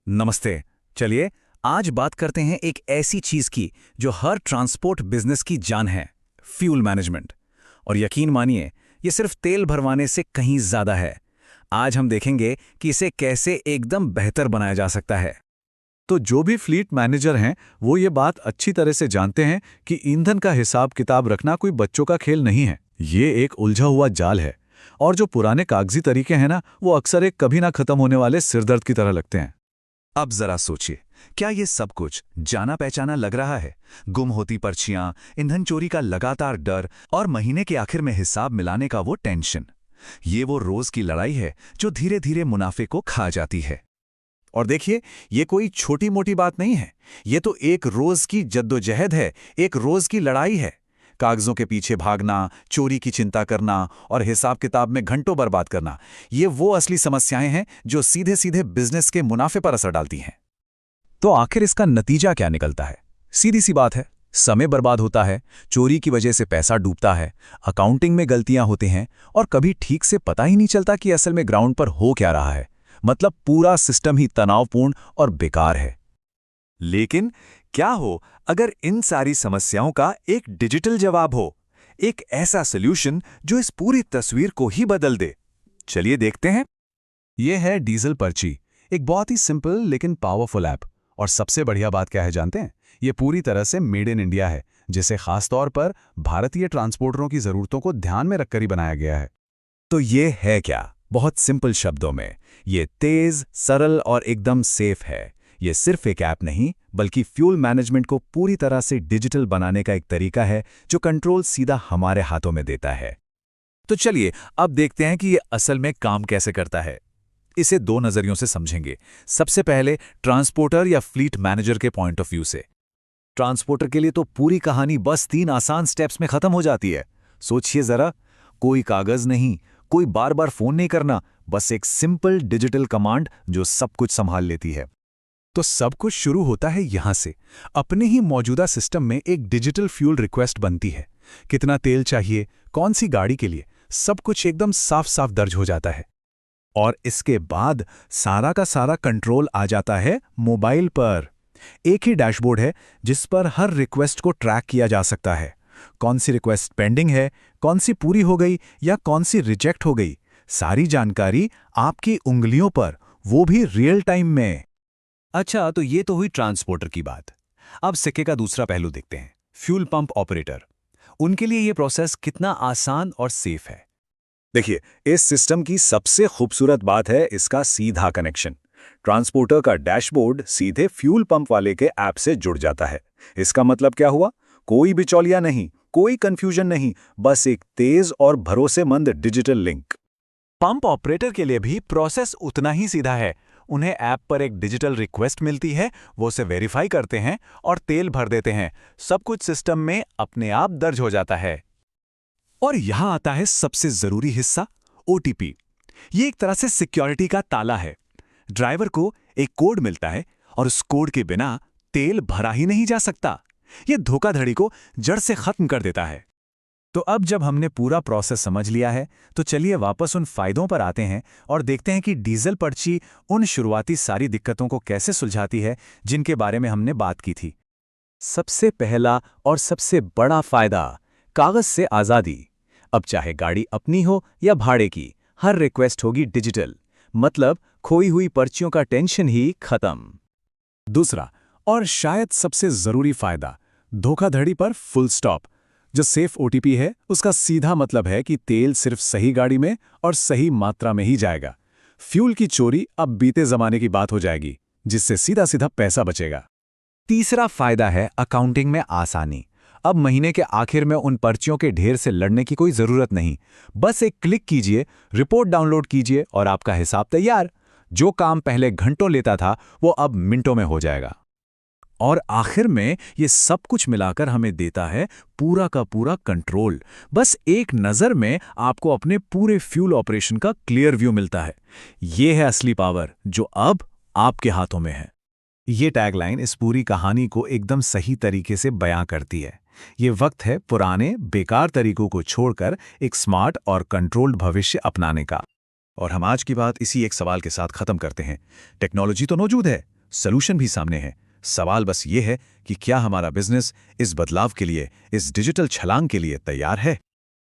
नमस्ते। चलिए आज बात करते हैं एक ऐसी चीज की जो हर ट्रांसपोर्ट बिजनेस की जान है, फ्यूल मैनेजमेंट। और यकीन मानिए, ये सिर्फ तेल भरवाने से कहीं ज्यादा है। आज हम देखेंगे कि इसे कैसे एकदम बेहतर बनाया जा सकता है। तो जो भी फ्लीट मैनेजर हैं वो ये बात अच्छी तरह से जानते हैं कि ईंधन का हिसाब किताब रखना कोई बच्चों का खेल नहीं है। ये एक उलझा हुआ जाल है। और जो पुराने कागजी तरीके हैं ना, वो अक्सर एक कभी ना खत्म होने वाले सिरदर्द की तरह लगते हैं। अब जरा सोचिए, क्या ये सब कुछ जाना पहचाना लग रहा है? गुम होती पर्चियां, ईंधन चोरी का लगातार डर और महीने के आखिर में हिसाब मिलाने का वो टेंशन। ये वो रोज की लड़ाई है जो धीरे धीरे मुनाफे को खा जाती है। और देखिए, ये कोई छोटी मोटी बात नहीं है। ये तो एक रोज की जद्दोजहद है, एक रोज की लड़ाई है। कागजों के पीछे भागना, चोरी की चिंता करना और हिसाब किताब में घंटों बर्बाद करना, ये वो असली समस्याएं हैं जो सीधे सीधे बिजनेस के मुनाफे पर असर डालती हैं। तो आखिर इसका नतीजा क्या निकलता है? सीधी सी बात है, समय बर्बाद होता है, चोरी की वजह से पैसा डूबता है, अकाउंटिंग में गलतियां होती हैं और कभी ठीक से पता ही नहीं चलता कि असल में ग्राउंड पर हो क्या रहा है। मतलब पूरा सिस्टम ही तनावपूर्ण और बेकार है। लेकिन क्या हो अगर इन सारी समस्याओं का एक डिजिटल जवाब हो, एक ऐसा सॉल्यूशन जो इस पूरी तस्वीर को ही बदल दे? चलिए देखते हैं। ये है डीजल पर्ची, एक बहुत ही सिंपल लेकिन पावरफुल ऐप। और सबसे बढ़िया बात क्या है जानते हैं? ये पूरी तरह से मेड इन इंडिया है, जिसे खासतौर पर भारतीय ट्रांसपोर्टरों की ज़रूरतों को ध्यान में रखकर ही बनाया गया है। तो ये है क्या? बहुत सिंपल शब्दों में, ये तेज, सरल और एकदम सेफ है। ये सिर्फ एक ऐप नहीं, बल्कि फ्यूल मैनेजमेंट को पूरी तरह से डिजिटल बनाने का एक तरीका है जो कंट्रोल सीधा हमारे हाथों में देता है। तो चलिए अब देखते हैं कि ये असल में काम कैसे करता है। इसे दो नजरियों से समझेंगे। सबसे पहले ट्रांसपोर्टर या फ्लीट मैनेजर के पॉइंट ऑफ व्यू से। ट्रांसपोर्टर के लिए तो पूरी कहानी बस 3 आसान स्टेप्स में खत्म हो जाती है। सोचिए जरा, कोई कागज नहीं, कोई बार बार फोन नहीं करना, बस एक सिंपल डिजिटल कमांड जो सब कुछ संभाल लेती है। तो सब कुछ शुरू होता है यहाँ से। अपने ही मौजूदा सिस्टम में एक डिजिटल फ्यूल रिक्वेस्ट बनती है। कितना तेल चाहिए, कौन सी गाड़ी के लिए, सब कुछ एकदम साफ साफ दर्ज हो जाता है। और इसके बाद सारा का सारा कंट्रोल आ जाता है मोबाइल पर। एक ही डैशबोर्ड है जिस पर हर रिक्वेस्ट को ट्रैक किया जा सकता है। कौन सी रिक्वेस्ट पेंडिंग है, कौन सी पूरी हो गई या कौन सी रिजेक्ट हो गई, सारी जानकारी आपकी उंगलियों पर, वो भी रियल टाइम में। अच्छा, तो ये तो हुई ट्रांसपोर्टर की बात। अब सिक्के का दूसरा पहलू देखते हैं, फ्यूल पंप ऑपरेटर। उनके लिए ये प्रोसेस कितना आसान और सेफ है। देखिए, इस सिस्टम की सबसे खूबसूरत बात है इसका सीधा कनेक्शन। ट्रांसपोर्टर का डैशबोर्ड सीधे फ्यूल पंप वाले के ऐप से जुड़ जाता है। इसका मतलब क्या हुआ? कोई बिचौलिया नहीं, कोई कंफ्यूजन नहीं, बस एक तेज और भरोसेमंद डिजिटल लिंक। पंप ऑपरेटर के लिए भी प्रोसेस उतना ही सीधा है। उन्हें ऐप पर एक डिजिटल रिक्वेस्ट मिलती है, वो उसे वेरीफाई करते हैं और तेल भर देते हैं। सब कुछ सिस्टम में अपने आप दर्ज हो जाता है। और यहां आता है सबसे जरूरी हिस्सा, ओटीपी। ये एक तरह से सिक्योरिटी का ताला है। ड्राइवर को एक कोड मिलता है और उस कोड के बिना तेल भरा ही नहीं जा सकता। ये धोखाधड़ी को जड़ से खत्म कर देता है। तो अब जब हमने पूरा प्रोसेस समझ लिया है, तो चलिए वापस उन फायदों पर आते हैं और देखते हैं कि डीजल पर्ची उन शुरुआती सारी दिक्कतों को कैसे सुलझाती है जिनके बारे में हमने बात की थी। सबसे पहला और सबसे बड़ा फायदा, कागज से आज़ादी। अब चाहे गाड़ी अपनी हो या भाड़े की, हर रिक्वेस्ट होगी डिजिटल। मतलब खोई हुई पर्चियों का टेंशन ही खत्म। दूसरा और शायद सबसे जरूरी फायदा, धोखाधड़ी पर फुल स्टॉप। जो सेफ ओटीपी है, उसका सीधा मतलब है कि तेल सिर्फ सही गाड़ी में और सही मात्रा में ही जाएगा। फ्यूल की चोरी अब बीते जमाने की बात हो जाएगी, जिससे सीधा सीधा पैसा बचेगा। तीसरा फायदा है अकाउंटिंग में आसानी। अब महीने के आखिर में उन पर्चियों के ढेर से लड़ने की कोई जरूरत नहीं। बस एक क्लिक कीजिए, रिपोर्ट डाउनलोड कीजिए और आपका हिसाब तैयार। जो काम पहले घंटों लेता था, वो अब मिनटों में हो जाएगा। और आखिर में ये सब कुछ मिलाकर हमें देता है पूरा का पूरा कंट्रोल। बस एक नज़र में आपको अपने पूरे फ्यूल ऑपरेशन का क्लियर व्यू मिलता है। ये है असली पावर जो अब आपके हाथों में है। ये टैगलाइन इस पूरी कहानी को एकदम सही तरीके से बयां करती है। ये वक्त है पुराने बेकार तरीकों को छोड़कर एक स्मार्ट और कंट्रोल्ड भविष्य अपनाने का। और हम आज की बात इसी एक सवाल के साथ खत्म करते हैं। टेक्नोलॉजी तो मौजूद है, सलूशन भी सामने है। सवाल बस ये है कि क्या हमारा बिजनेस इस बदलाव के लिए, इस डिजिटल छलांग के लिए तैयार है।